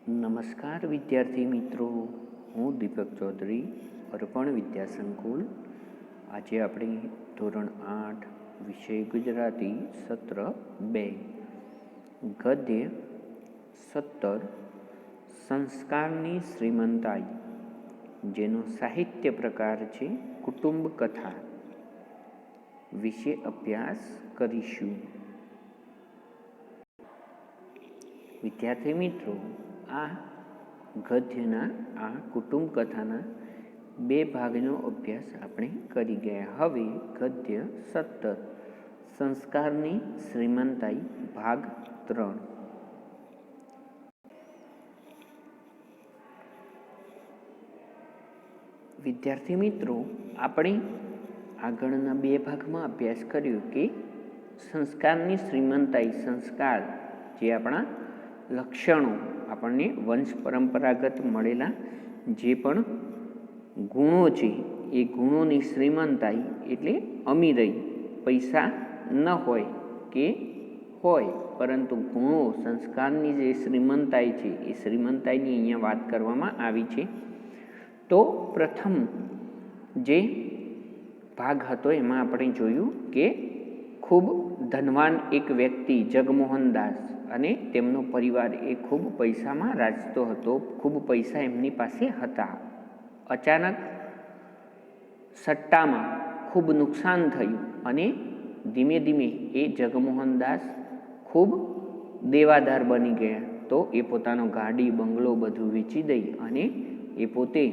નમસ્કાર વિદ્યાર્થી મિત્રો, હું દીપક ચૌધરી, અર્પણ વિદ્યા સંકુલ. આજે આપણે ધોરણ 8 વિષય ગુજરાતી સત્ર 2 ગદ્ય 17 સંસ્કારની શ્રીમંતાઈ, જેનો સાહિત્ય પ્રકાર છે કુટુંબ કથા વિશે અભ્યાસ કરીશું. વિદ્યાર્થી મિત્રો, આ ગદ્યના આ કુટુંબ કથાના 2 ભાગનો અભ્યાસ આપણે કરી ગયા. હવે ગદ્ય 17 સંસ્કારની શ્રીમંતાઈ ભાગ 3. વિદ્યાર્થી મિત્રો, આપણે આગળના 2 ભાગમાં અભ્યાસ કર્યો કે સંસ્કારની શ્રીમંતાઈ, સંસ્કાર જે આપણા લક્ષણો, આપણને વંશ પરંપરાગત મળેલા જે પણ ગુણો છે એ ગુણોની શ્રીમંતાઈ એટલે અમીરાઈ. પૈસા ન હોય કે હોય, પરંતુ ગુણો, સંસ્કારની જે શ્રીમંતાઈ છે એ શ્રીમંતાઈની અહીંયા વાત કરવામાં આવી છે. તો પ્રથમ જે ભાગ હતો એમાં આપણે જોયું કે ખૂબ ધનવાન એક વ્યક્તિ જગમોહનદાસ અને તેમનો પરિવાર એ ખૂબ પૈસામાં રાચતો હતો. ખૂબ પૈસા એમની પાસે હતા. અચાનક સટ્ટામાં ખૂબ નુકસાન થયું અને ધીમે ધીમે એ જગમોહનદાસ ખૂબ દેવાદાર બની ગયા. તો એ પોતાનો ગાડી, બંગલો બધું વેચી દઈ અને એ પોતે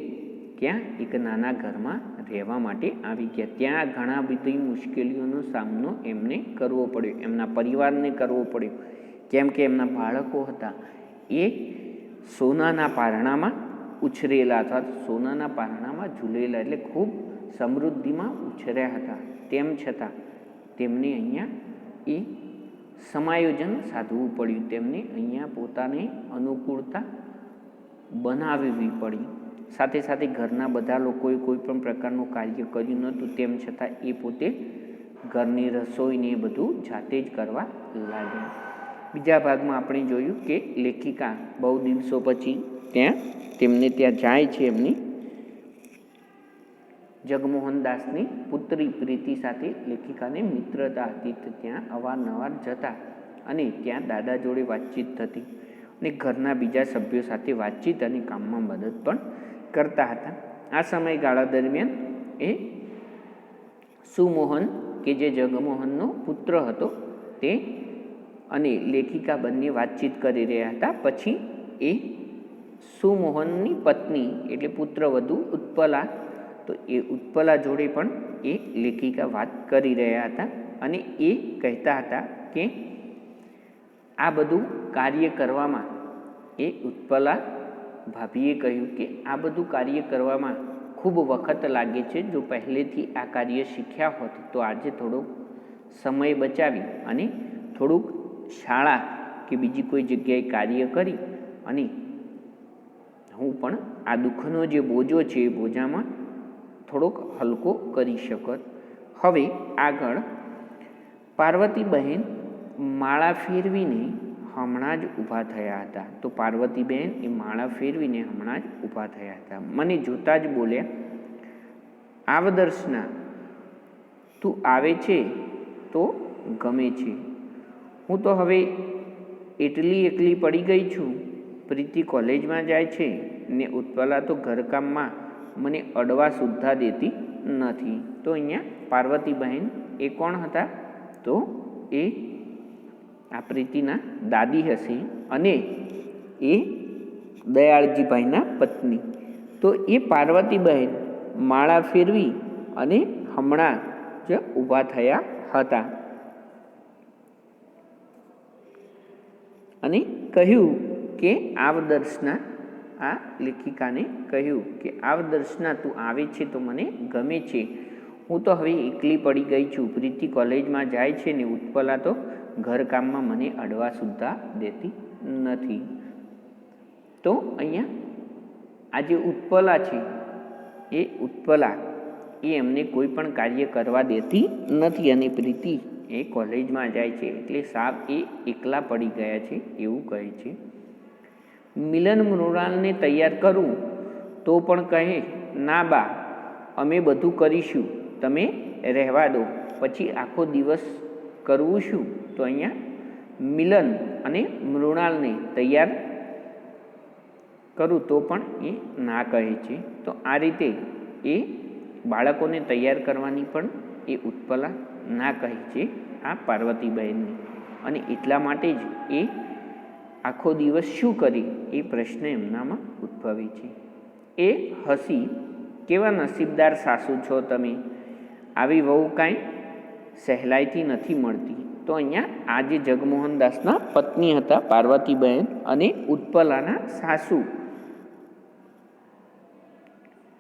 ક્યાં એક નાના ઘરમાં રહેવા માટે આવી ગયા. ત્યાં ઘણા બધી મુશ્કેલીઓનો સામનો એમને કરવો પડ્યો, એમના પરિવારને કરવો પડ્યો. કેમ કે એમના બાળકો હતા એ સોનાના પારણામાં ઉછરેલા હતા, સોનાના પારણામાં ઝૂલેલા, એટલે ખૂબ સમૃદ્ધિમાં ઉછર્યા હતા. તેમ છતાં તેમને અહીંયા એ સમાયોજન સાધવું પડ્યું. તેમને અહીંયા પોતાને અનુકૂળતા બનાવવી પડી. સાથે સાથે ઘરના બધા લોકોએ કોઈ પણ પ્રકારનું કાર્ય કર્યું નહોતું. તેમ છતાં એ પોતે ઘરની રસોઈને એ બધું જાતે જ કરવા લાગ્યા. બીજા ભાગમાં આપણે જોયું કે લેખિકા બહુ દિવસો પછી તેમને ત્યાં જાય છે. એમની જગમોહનદાસની પુત્રી પ્રીતિ સાથે લેખિકાને મિત્રતા હતી, તો ત્યાં અવારનવાર જતા અને ત્યાં દાદા જોડે વાતચીત થતી અને ઘરના બીજા સભ્યો સાથે વાતચીત અને કામમાં મદદ પણ કરતા હતા. આ સમયગાળા દરમિયાન એ સુમોહન કે જે જગમોહનનો પુત્ર હતો તે અને લેખિકા બંને વાતચીત કરી રહ્યા હતા. પછી એ સુમોહનની પત્ની એટલે પુત્રવધુ ઉત્પલા, તો એ ઉત્પલા જોડે પણ એ લેખિકા વાત કરી રહ્યા હતા અને એ કહેતા હતા કે આ બધું કાર્ય કરવામાં, એ ઉત્પલા ભાભીએ કહ્યું કે આ બધું કાર્ય કરવામાં ખૂબ વખત લાગે છે. જો પહેલેથી આ કાર્ય શીખ્યા હોત તો આજે થોડોક સમય બચાવી અને થોડુંક શાળા કે બીજી કોઈ જગ્યાએ કાર્ય કરી અને હું પણ આ દુઃખનો જે બોજો છે એ બોજામાં થોડોક હલકો કરી શકત. હવે આગળ પાર્વતીબહેન માળા ફેરવીને હમણાં જ ઊભા થયા હતા. તો પાર્વતીબહેન એ માળા ફેરવીને હમણાં જ ઊભા થયા હતા. મને જોતા જ બોલ્યા, આવદર્શના, તું આવે છે તો ગમે છે. હું તો હવે એટલી એકલી પડી ગઈ છું. પ્રીતિ કોલેજમાં જાય છે ને ઉત્પલા તો ઘરકામમાં મને અડવા સુદ્ધા દેતી નથી. તો અહીંયા પાર્વતીબહેન એ કોણ હતા? તો એ આ પ્રીતિના દાદી હશે અને એ દયાળજીભાઈના પત્ની. તો એ પાર્વતીબહેન માળા ફેરવી અને હમણાં જ ઊભા થયા હતા અને કહ્યું કે આવદર્શના, આ લેખિકાને કહ્યું કે આવદર્શના, તું આવે છે તો મને ગમે છે. હું તો હવે એકલી પડી ગઈ છું. પ્રીતિ કોલેજમાં જાય છે ને ઉત્પલા તો ઘરકામમાં મને અડવા સુદ્ધા દેતી નથી. તો અહીંયા આ જે ઉત્પલા છે એ ઉત્પલા એ એમને કોઈ પણ કાર્ય કરવા દેતી નથી અને પ્રીતિ એ કોલેજમાં જાય છે એટલે સાપ એ એકલા પડી ગયા છે એવું કહે છે. મિલન મૃણાલને તૈયાર કરું તો પણ કહે, ના બા, અમે બધું કરીશું, તમે રહેવા દો. પછી આખો દિવસ કરવું શું? તો અહીંયા મિલન અને મૃણાલને તૈયાર કરું તો પણ એ ના કહે છે. તો આ રીતે એ બાળકોને તૈયાર કરવાની પણ એ ઉત્પલા ના કહે છે આ પાર્વતીબહેનને. અને એટલા માટે જ એ આખો દિવસ શું કરી એ પ્રશ્ન એમનામાં ઉદ્ભવે છે. એ હસી, કેવા નસીબદાર સાસુ છો તમે, આવી વહુ કાંઈ સહેલાઈથી નથી મળતી. તો અહીંયા આ જે જગમોહનદાસના પત્ની હતા પાર્વતીબહેન અને ઉત્પલાના સાસુ.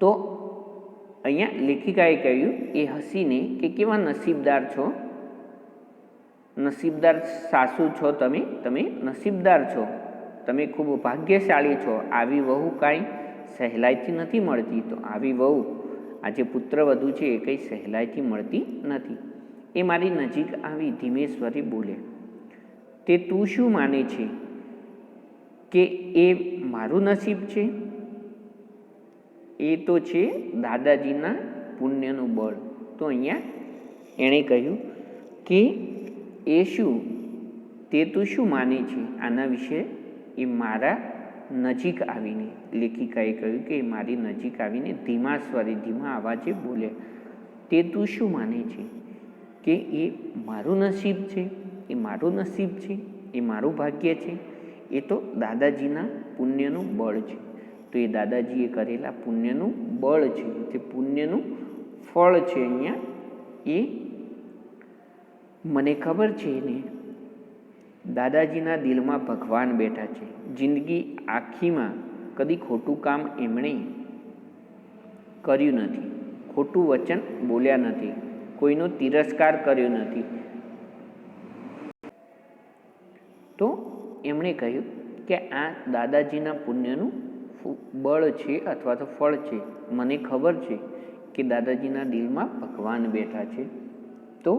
તો અહીંયા લેખિકાએ કહ્યું એ હસીને કે કેવા નસીબદાર છો, નસીબદાર સાસુ છો તમે, તમે નસીબદાર છો, તમે ખૂબ ભાગ્યશાળી છો, આવી વહુ કાંઈ સહેલાઈથી નથી મળતી. તો આવી વહુ, આ જે પુત્રવધુ છે એ કંઈ સહેલાઈથી મળતી નથી. એ મારી નજીક આવી ધીમે સ્વરે બોલે, તે તું શું માને છે કે એ મારું નસીબ છે? એ તો છે દાદાજીના પુણ્યનું બળ. તો અહીંયા એણે કહ્યું કે એ શું, તે તું શું માને છે આના વિશે? એ મારા નજીક આવીને, લેખિકાએ કહ્યું કે મારી નજીક આવીને ધીમા સ્વરે, ધીમા અવાજે બોલે, તે તું શું માને છે કે એ મારું નસીબ છે, એ મારું નસીબ છે, એ મારું ભાગ્ય છે, એ તો દાદાજીના પુણ્યનું બળ છે. તો એ દાદાજીએ કરેલા પુણ્યનું બળ છે, તે પુણ્યનું ફળ છે. અહીંયા એ મને ખબર છે ને, દાદાજીના દિલમાં ભગવાન બેઠા છે. જિંદગી આખીમાં કદી ખોટું કામ એમણે કર્યું નથી, ખોટું વચન બોલ્યા નથી, કોઈનો તિરસ્કાર કર્યો નથી. તો એમણે કહ્યું કે આ દાદાજીના પુણ્યનું બળ છે અથવા તો ફળ છે. મને ખબર છે કે દાદાજીના દિલમાં ભગવાન બેઠા છે. તો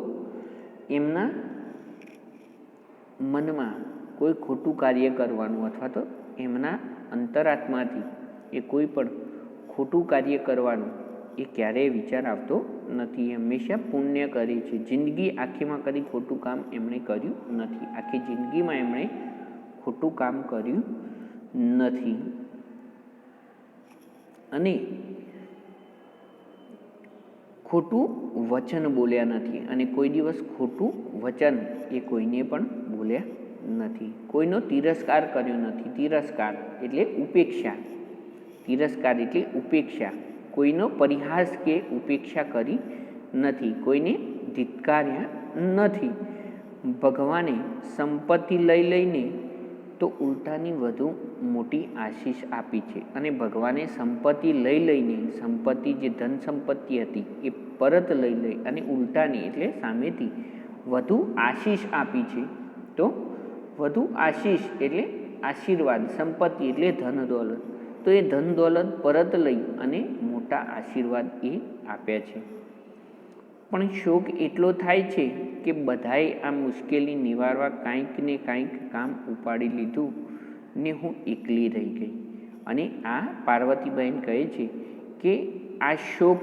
એમના મનમાં કોઈ ખોટું કાર્ય કરવાનું અથવા તો એમના અંતરાત્માથી એ કોઈ પણ ખોટું કાર્ય કરવાનું એ ક્યારેય વિચાર આવતો નથી. હંમેશા પુણ્ય કરે છે. જિંદગી આખીમાં કદી ખોટું કામ એમણે કર્યું નથી. આખી જિંદગીમાં એમણે ખોટું કામ કર્યું નથી. અને ખોટું વચન બોલ્યા નથી. અને કોઈ દિવસ ખોટું વચન એ કોઈને પણ બોલ્યા નથી. કોઈનો તિરસ્કાર કર્યો નથી. તિરસ્કાર એટલે ઉપેક્ષા. તિરસ્કાર એટલે ઉપેક્ષા. કોઈનો પરિહાસ કે ઉપેક્ષા કરી નથી. કોઈને ધિક્કાર્યા નથી. ભગવાને સંપત્તિ લઈને તો ઉલટાની વધુ મોટી આશીષ આપી છે. અને ભગવાને સંપત્તિ લઈને, સંપત્તિ જે ધન સંપત્તિ હતી એ પરત લઈ અને ઉલટાની એટલે સામેથી વધુ આશીષ આપી છે. તો વધુ આશીષ એટલે આશીર્વાદ, સંપત્તિ એટલે ધન દોલત. તો એ ધન દોલત પરત લઈ અને મોટા આશીર્વાદ એ આપ્યા છે. પણ શોક એટલો થાય છે કે બધાએ આ મુશ્કેલી નિવારવા કાંઈક ને કાંઈક કામ ઉપાડી લીધું ને હું એકલી રહી ગઈ. અને આ પાર્વતીબહેન કહે છે કે આ શોક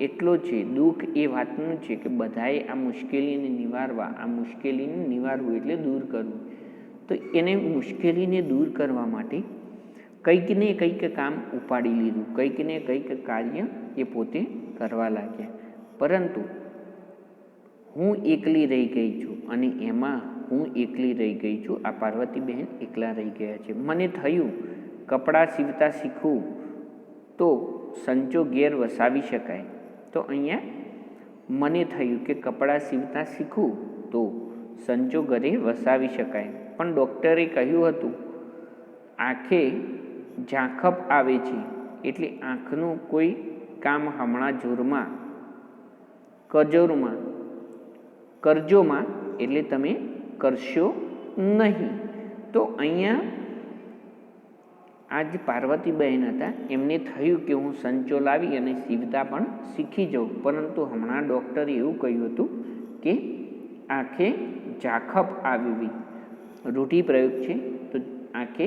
એટલો છે, દુઃખ એ વાતનું છે કે બધાએ આ મુશ્કેલીને નિવારવા, આ મુશ્કેલીને નિવારવું એટલે દૂર કરવું. તો એને મુશ્કેલીને દૂર કરવા માટે કંઈક ને કંઈક કામ ઉપાડી લીધું, કંઈક ને કંઈક કાર્ય એ પોતે કરવા લાગ્યા. પરંતુ હું એકલી રહી ગઈ છું. અને એમાં હું એકલી રહી ગઈ છું. આ પાર્વતીબહેન એકલા રહી ગયા છે. મને થયું કપડાં સીવતા શીખવું તો સંચો ઘેર વસાવી શકાય. તો અહીંયા મને થયું કે કપડાં સીવતા શીખવું તો સંચો ઘરે વસાવી શકાય. પણ ડૉક્ટરે કહ્યું હતું આંખે ઝાંખપ આવે છે, એટલે આંખનું કોઈ કામ હમણાં કરજોમાં એટલે તમે કરશો નહીં. તો અહીંયા આ જે પાર્વતીબહેન હતા એમને થયું કે હું સંચો લાવી અને સીવતા પણ શીખી જાઉં. પરંતુ હમણાં ડૉક્ટરે એવું કહ્યું હતું કે આંખે ઝાંખપ આવવી, રૂઢિપ્રયોગ છે. તો આંખે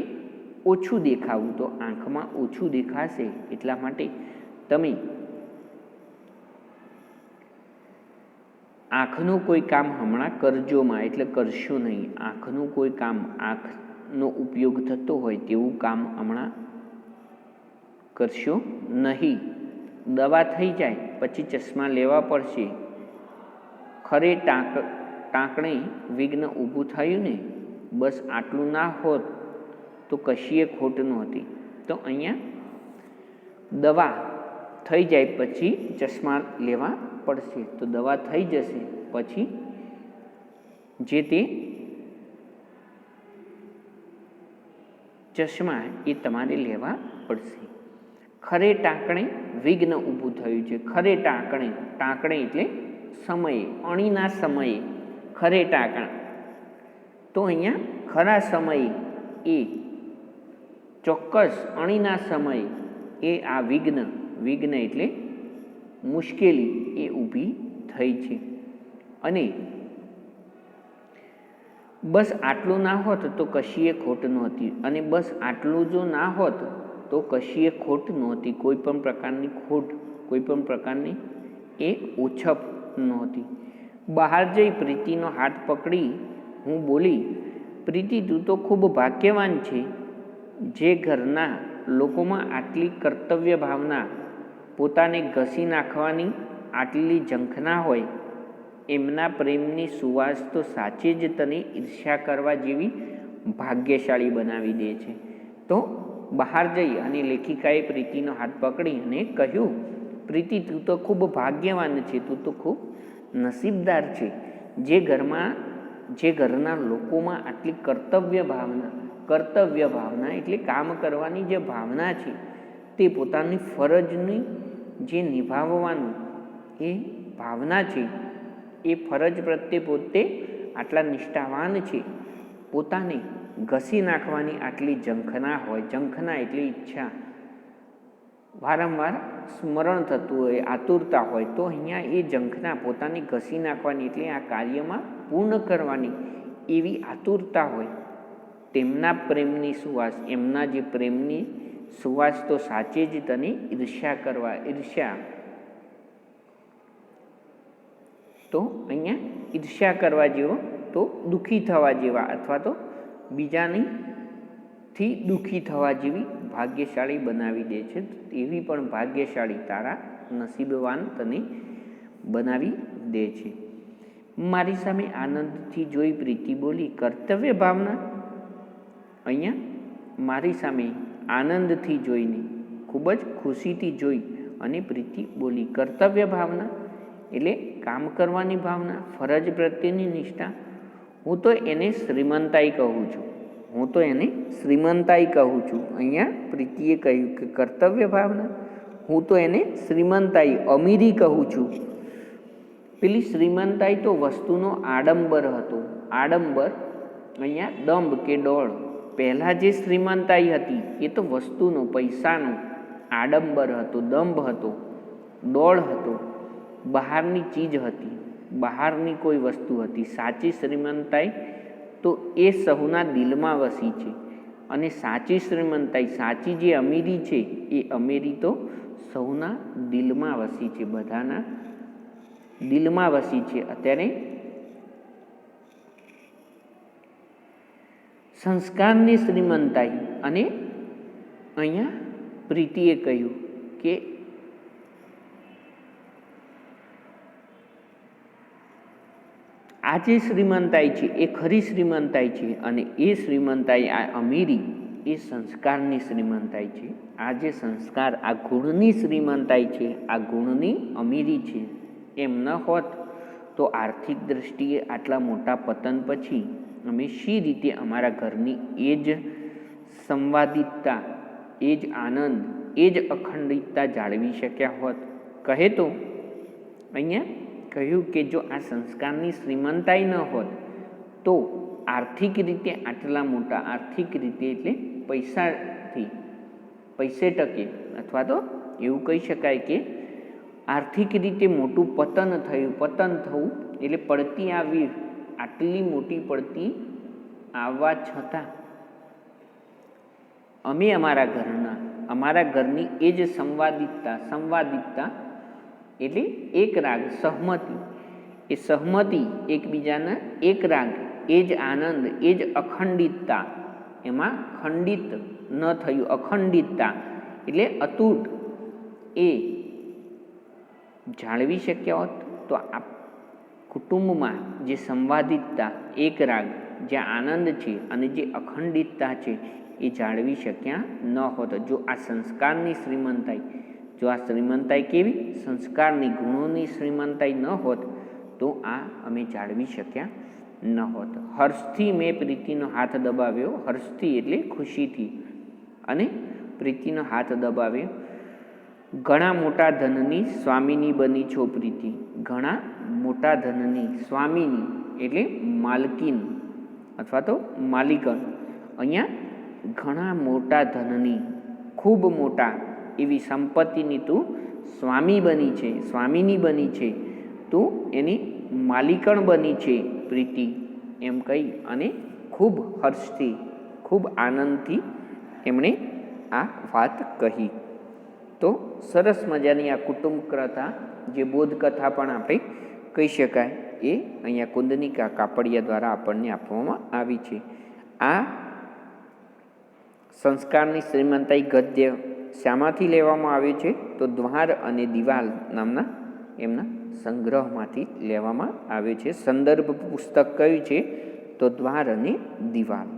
ઓછું દેખાવું, તો આંખમાં ઓછું દેખાશે એટલા માટે તમે આંખનું કોઈ કામ હમણાં કરજોમાં એટલે કરશો નહીં. આંખનું કોઈ કામ, આંખનો ઉપયોગ થતો હોય તેવું કામ હમણાં કરશો નહીં. દવા થઈ જાય પછી ચશ્મા લેવા પડશે. ખરે ટાંકણે વિઘ્ન ઊભું થયું ને, બસ આટલું ના હોત તો કશીએ ખોટ નહોતી. તો અહીંયા દવા થઈ જાય પછી ચશ્મા લેવા પડશે. તો દવા થઈ જશે પછી જે તે ચશ્મા એ તમારે લેવા પડશે. ખરે ટાંકણે વિઘ્ન ઊભું થયું છે. ખરે ટાંકણે, ટાંકણે એટલે સમયે, અણીના સમયે ખરે ટાંકણા. તો અહીંયા ખરા સમયે એ ચોક્કસ અણીના સમયે એ આ વિઘ્ન, વિઘ્ન એટલે મુશ્કેલી એ ઊભી થઈ છે. અને બસ આટલું ના હોત તો કશીએ ખોટ નહોતી. અને બસ આટલું જો ના હોત તો કશીએ ખોટ નહોતી. કોઈ પણ પ્રકારની ખોટ, કોઈ પણ પ્રકારની એ ઓછપ નહોતી. બહાર જઈ પ્રીતિનો હાથ પકડી હું બોલી, પ્રીતિ તું તો ખૂબ ભાગ્યવાન છે. જે ઘરના લોકોમાં આટલી કર્તવ્ય ભાવના, પોતાને ઘસી નાખવાની આટલી ઝંખના હોય, એમના પ્રેમની સુવાસ તો સાચે જ તને ઈર્ષ્યા કરવા જેવી ભાગ્યશાળી બનાવી દે છે. તો બહાર જઈ અને લેખિકાએ પ્રીતિનો હાથ પકડી અને કહ્યું, પ્રીતિ તું તો ખૂબ ભાગ્યવાન છે, તું તો ખૂબ નસીબદાર છે. જે ઘરના લોકોમાં આટલી કર્તવ્ય ભાવના એટલે કામ કરવાની જે ભાવના છે, તે પોતાની ફરજની જે નિભાવવાનું એ ભાવના છે, એ ફરજ પ્રત્યે પોતે આટલા નિષ્ઠાવાન છે. પોતાને ઘસી નાખવાની આટલી ઝંખના હોય, ઝંખના એટલે ઈચ્છા, વારંવાર સ્મરણ થતું હોય, આતુરતા હોય, તો અહીંયા એ ઝંખના પોતાને ઘસી નાખવાની એટલે આ કાર્યમાં પૂર્ણ કરવાની એવી આતુરતા હોય. તેમના પ્રેમની સુવાસ, એમના જે પ્રેમની સુવાસ તો સાચે જ તને ઈર્ષ્યા તો અહીંયા ઈર્ષ્યા કરવા જેવો, તો દુઃખી થવા જેવા અથવા તો બીજાથી દુઃખી થવા જેવી ભાગ્યશાળી બનાવી દે છે. એવી પણ ભાગ્યશાળી, તારા નસીબવાન તને બનાવી દે છે. મારી સામે આનંદથી જોઈ પ્રીતિ બોલી, કર્તવ્ય ભાવના. અહીંયા મારી સામે આનંદથી જોઈને, ખૂબ જ ખુશીથી જોઈ અને પ્રીતિ બોલી, કર્તવ્ય ભાવના એટલે કામ કરવાની ભાવના, ફરજ પ્રત્યેની નિષ્ઠા. હું તો એને શ્રીમંતાઈ કહું છું. અહીંયા પ્રીતિએ કહ્યું કે કર્તવ્ય ભાવના, હું તો એને શ્રીમંતાઈ, અમીરી કહું છું. પેલી શ્રીમંતાઈ તો વસ્તુનો આડંબર હતો. આડંબર અહીંયા દંભ કે ડોળ. પહેલાં જે શ્રીમંતાઈ હતી એ તો વસ્તુનો, પૈસાનો આડંબર હતો, દંભ હતો, ડોળ હતો, બહારની ચીજ હતી, બહારની કોઈ વસ્તુ હતી. સાચી શ્રીમંતાઈ તો એ સહુના દિલમાં વસી છે. અને સાચી શ્રીમંતાઈ, સાચી જે અમીરી છે, એ અમીરી તો સહુના દિલમાં વસી છે, બધાના દિલમાં વસી છે. અત્યારે સંસ્કારની શ્રીમંતાઈ. અને અહીંયા પ્રીતિએ કહ્યું કે આ જે શ્રીમંતાઈ છે એ ખરી શ્રીમંતાઈ છે. અને એ શ્રીમંતાઈ, આ અમીરી એ સંસ્કારની શ્રીમંતાઈ છે. આ જે સંસ્કાર, આ ગુણની શ્રીમંતાઈ છે, આ ગુણની અમીરી છે. એમ ન હોત તો આર્થિક દૃષ્ટિએ આટલા મોટા પતન પછી અમે શી રીતે અમારા ઘરની એ જ સંવાદિતતા, એ જ આનંદ, એ જ અખંડિતતા જાળવી શક્યા હોત. કહે તો અહીંયા કહ્યું કે જો આ સંસ્કારની શ્રીમંતાઈ ન હોત તો આર્થિક રીતે આટલા મોટા, આર્થિક રીતે એટલે પૈસે ટકે, અથવા તો એવું કહી શકાય કે આર્થિક રીતે મોટું પતન થવું એટલે પડતી આવી, આટલી મોટી પડતી આવવા છતાં અમે અમારા ઘરની એ જ સંવાદિતતા એટલે એક રાગ, સહમતિ, એ સહમતિ એકબીજાના એક રાગ, એ જ આનંદ, એ જ અખંડિતતા, એમાં ખંડિત ન થયું, અખંડિતતા એટલે અતૂટ, એ જાળવી શક્યા હોત તો આ કુટુંબમાં જે સંવાદિતતા, એક રાગ, જ્યાં આનંદ છે અને જે અખંડિતતા છે એ જાળવી શક્યા ન હોત. જો આ સંસ્કારની શ્રીમંતાઈ, જો આ શ્રીમંતાઈ કેવી, સંસ્કારની, ગુણોની શ્રીમંતાઈ ન હોત તો આ અમે જાળવી શક્યા ન હોત. હર્ષથી મેં પ્રીતિનો હાથ દબાવ્યો, હર્ષથી એટલે ખુશીથી, અને પ્રીતિનો હાથ દબાવ્યો. ઘણા મોટા ધનની સ્વામીની બની છો પ્રીતિ, ઘણા મોટા ધનની, સ્વામીની એટલે માલકીન અથવા તો માલિકણ. અહીંયા ઘણા મોટા ધનની, ખૂબ મોટા એવી સંપત્તિની તું સ્વામી બની છે, સ્વામીની બની છે, તું એની માલિકણ બની છે પ્રીતિ, એમ કહી અને ખૂબ હર્ષથી, ખૂબ આનંદથી એમણે આ વાત કહી. તો સરસ મજાની આ કુટુંબ કથા, જે બોધકથા પણ આપણે કહી શકાય, એ અહીંયા કુંદનિકા કાપડિયા દ્વારા આપણને આપવામાં આવી છે. આ સંસ્કારની શ્રીમંતાઈ ગદ્ય શામાંથી લેવામાં આવ્યું છે? તો દ્વાર અને દિવાલ નામના એમના સંગ્રહમાંથી લેવામાં આવ્યું છે. સંદર્ભ પુસ્તક કયું છે? તો દ્વાર અને દિવાલ.